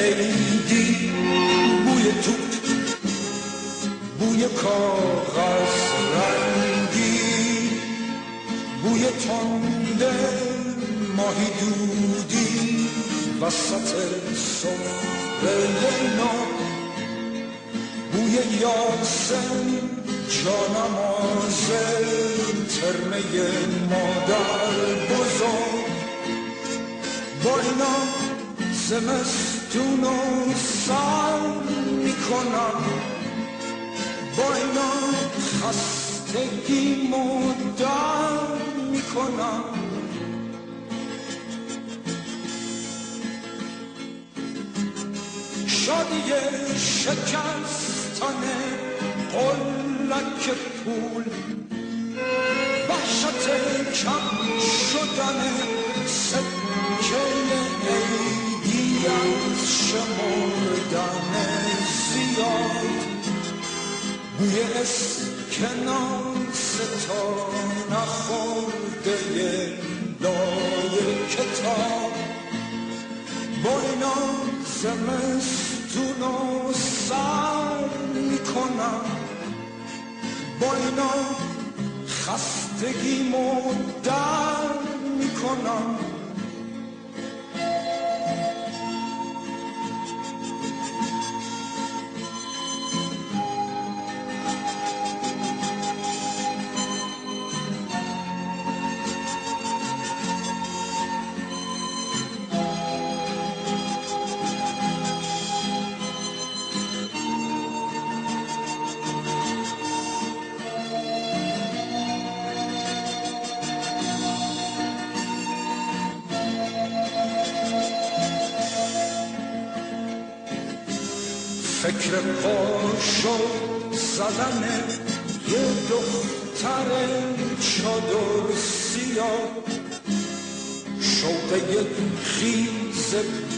عیدی، بوی توپ، بوی کاغذ رنگی، بوی تنده ماهی دودی وسط سفره نو، بوی یاسم جانماز ترمه مادر بزرگ. با اینا زمستون رو سر میکنم، با اینا خستگی مدر میکنم. شادی شکستن قلک پول، وحشت کم شدن سکه عیدی از شمردن زیاد، بوی اسکناس تا نخورده لای کتاب. با اینا زمستون رو سر میکنم، با اینا خستگی مدر میکنم. فکر پاشو زدن یه دختر چادر سیاه، شوق یک خیز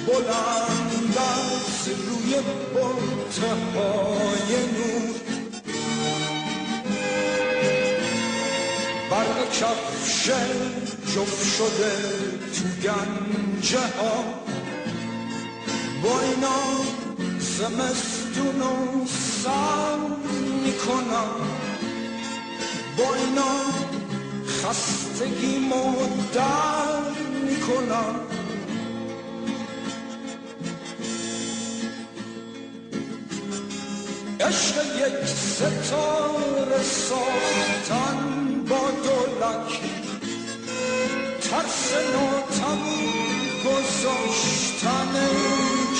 بلند از روی بطهای نور، برق کفش جفت شده تو گنجه ها. با اینا زمستون رو سر میکنم، با اینا خستگی مدر میکنم. عشق یک ستاره ساختن با دولک، ترس ناتمام گذاشتن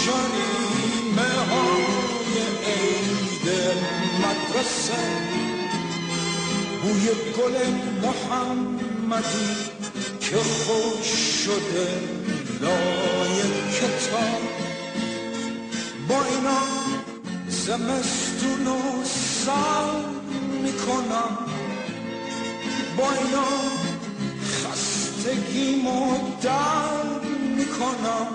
جریمه های عید مدرسه، بوی گل محمدی که خوش شده لای کتاب. با اینا زمستون رو سر میکنم، با اینا خستگی مدر میکنم.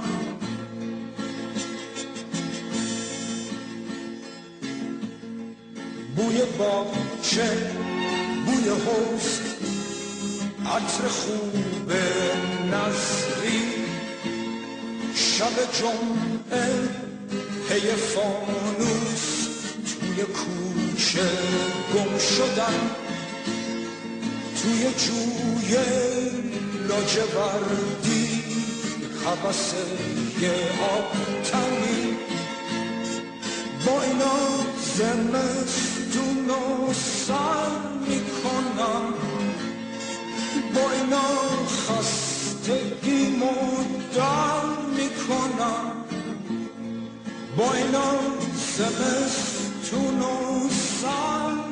بوی باغچه، بوی حوض، عطر خوب نظری، شب جمعه پی فانوس توی کوچه گم شدن، توی جوی لاجوردی هوس یه آب تنی. با اینا زمستون رو سر میکنم، با اینا خستگی مدر میکنم، با اینا زمستون رو سر